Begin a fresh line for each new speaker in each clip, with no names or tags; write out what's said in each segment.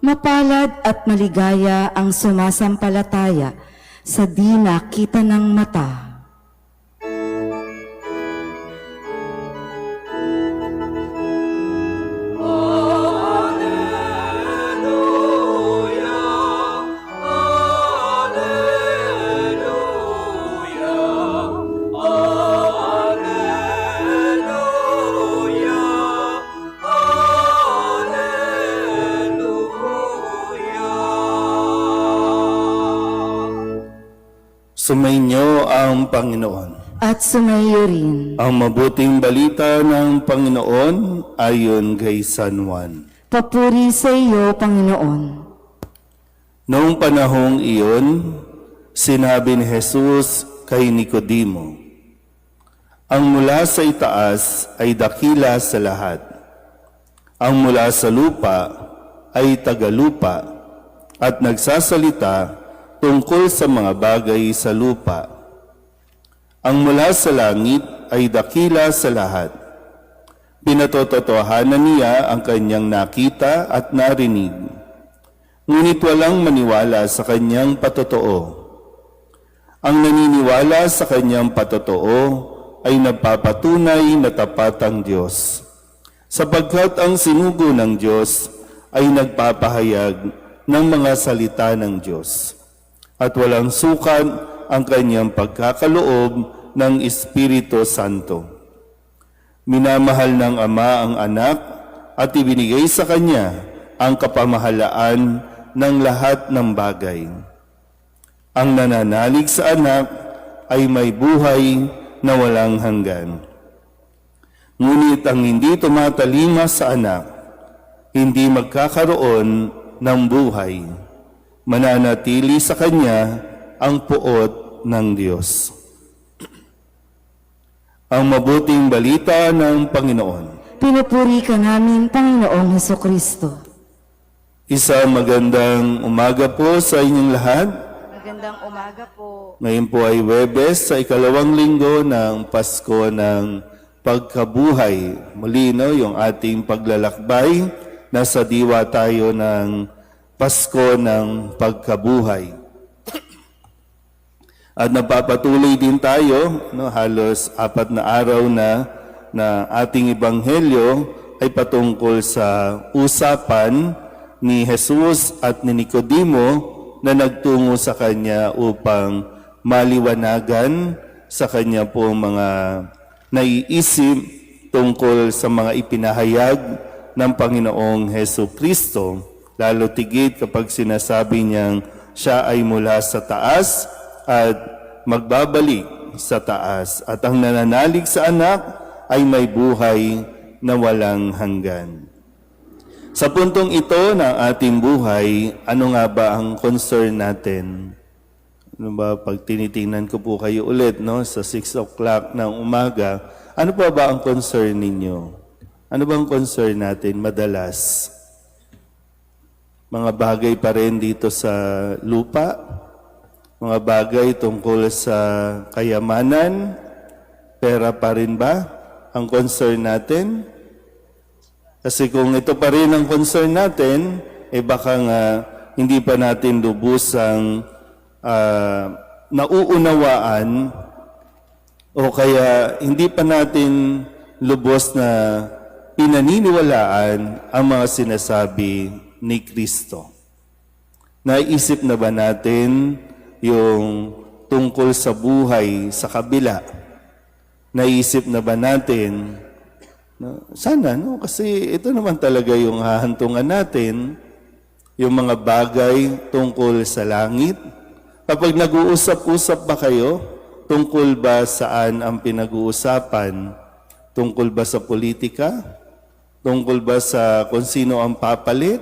Mapalad at maligaya ang sumasampalataya sa di nakita ng mata.
Sumainyo ang Panginoon.
At sumayo rin.
Ang mabuting balita ng Panginoon ayon kay San Juan.
Papuri sa iyo, Panginoon.
Noong panahong iyon, sinabi ni Jesus kay Nicodemo, ang mula sa itaas ay dakila sa lahat. Ang mula sa lupa ay tagalupa at nagsasalita tungkol sa mga bagay sa lupa. Ang mula sa langit ay dakila sa lahat. Pinatototohanan niya ang kanyang nakita at narinig. Ngunit walang maniwala sa kanyang patotoo. Ang naniniwala sa kanyang patotoo ay nagpapatunay na tapat ang Diyos, sapagkat ang sinugo ng Diyos ay nagpapahayag ng mga salita ng Diyos. At walang sukat ang kanyang pagkakaloob ng Espiritu Santo. Minamahal ng Ama ang anak at ibinigay sa kanya ang kapamahalaan ng lahat ng bagay. Ang nananalig sa anak ay may buhay na walang hanggan. Ngunit ang hindi tumatalima sa anak, hindi magkakaroon ng buhay. Mananatili sa kanya ang puot ng Diyos. Ang mabuting balita ng Panginoon.
Pinupuri ka namin, Panginoong Hesukristo.
Isang magandang umaga po sa inyong lahat.
Magandang umaga po.
Ngayon po ay Huwebes sa ikalawang linggo ng Pasko ng Pagkabuhay. Muli yung ating paglalakbay. Nasa diwa tayo ng Pasko ng Pagkabuhay. At napapatuloy din tayo, halos 4 na araw na ating ebanghelyo ay patungkol sa usapan ni Jesus at ni Nicodemo na nagtungo sa kanya upang maliwanagan sa kanya po mga naiisip tungkol sa mga ipinahayag ng Panginoong Hesukristo. Lalo tigit kapag sinasabi niyang siya ay mula sa taas at magbabalik sa taas. At ang nananalig sa anak ay may buhay na walang hanggan. Sa puntong ito ng ating buhay, ano nga ba ang concern natin? Ano ba, pag tinitingnan ko po kayo ulit sa 6 o'clock ng umaga, ano pa ba ang concern ninyo? Ano bang concern natin madalas? Mga bagay pa rin dito sa lupa, mga bagay tungkol sa kayamanan, pera pa rin ba ang concern natin? Kasi kung ito pa rin ang concern natin, baka nga hindi pa natin lubusang nauunawaan o kaya hindi pa natin lubos na pinaniniwalaan ang mga sinasabi ni Kristo. Naisip na ba natin yung tungkol sa buhay sa kabila? Naisip na ba natin sana, kasi ito naman talaga yung hahantungan natin, yung mga bagay tungkol sa langit. Kapag nag-uusap-usap ba kayo, tungkol ba saan ang pinag-uusapan? Tungkol ba sa politika? Tungkol ba sa kung sino ang papalit?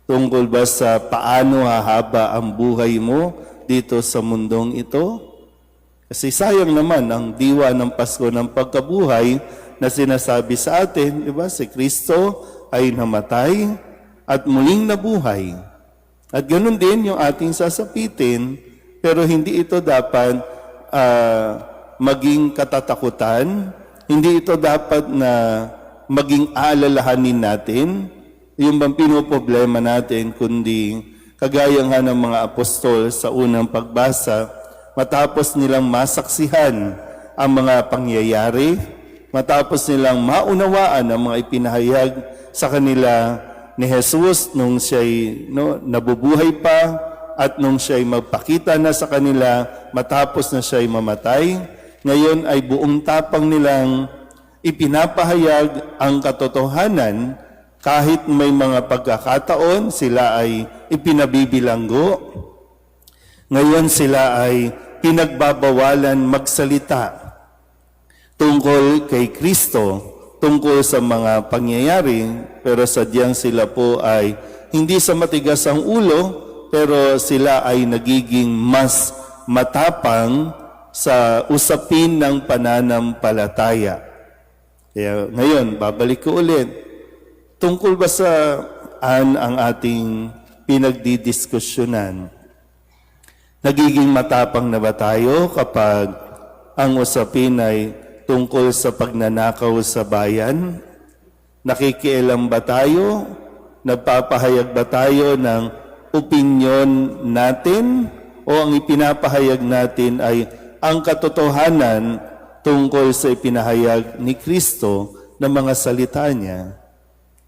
Tungkol ba sa paano hahaba ang buhay mo dito sa mundong ito? Kasi sayang naman ang diwa ng Pasko ng Pagkabuhay na sinasabi sa atin, diba? Si Kristo ay namatay at muling nabuhay. At ganun din yung ating sasapitin, pero hindi ito dapat maging katatakutan, hindi ito dapat na maging aalalahanin natin, Yung bang pinoproblema natin, kundi kagaya nga ng mga apostol sa unang pagbasa, matapos nilang masaksihan ang mga pangyayari, matapos nilang maunawaan ang mga ipinahayag sa kanila ni Jesus nung siya'y nabubuhay pa at nung siya'y magpakita na sa kanila matapos na siya'y mamatay, ngayon ay buong tapang nilang ipinapahayag ang katotohanan kahit may mga pagkakataon sila ay ipinabibilanggo. Ngayon sila ay pinagbabawalan magsalita tungkol kay Kristo, tungkol sa mga pangyayari, pero sadyang sila po ay hindi sa matigas ang ulo, pero sila ay nagiging mas matapang sa usapin ng pananampalataya. Kaya ngayon, babalik ko ulit, tungkol ba saan ang ating pinagdidiskusyonan? Nagiging matapang na ba tayo kapag ang usapin ay tungkol sa pagnanakaw sa bayan? Nakikialam ba tayo? Nagpapahayag ba tayo ng opinyon natin? O ang ipinapahayag natin ay ang katotohanan tungkol sa ipinahayag ni Kristo na mga salita niya?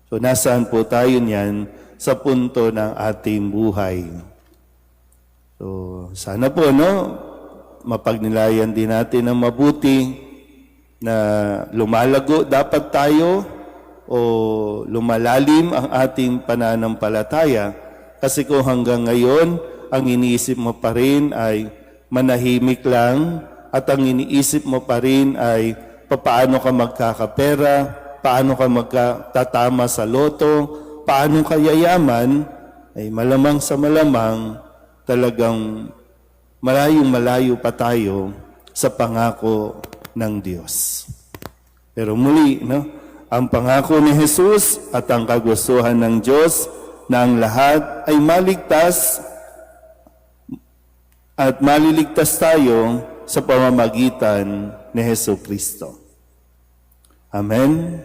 So nasaan po tayo niyan sa punto ng ating buhay? So sana po mapagnilayan din natin ng mabuti na lumalago dapat tayo o lumalalim ang ating pananampalataya, kasi kung hanggang ngayon ang iniisip mo pa rin ay manahimik lang at ang iniisip mo pa rin ay paano ka magkakapera, paano ka magkatatama sa loto, paano ka yayaman, ay malamang sa malamang talagang malayong-malayo pa tayo sa pangako ng Diyos. Pero muli, ang pangako ni Jesus at ang kagustuhan ng Diyos na ang lahat ay maligtas at maliligtas tayo sa pamamagitan ni Jesu Kristo. Amen.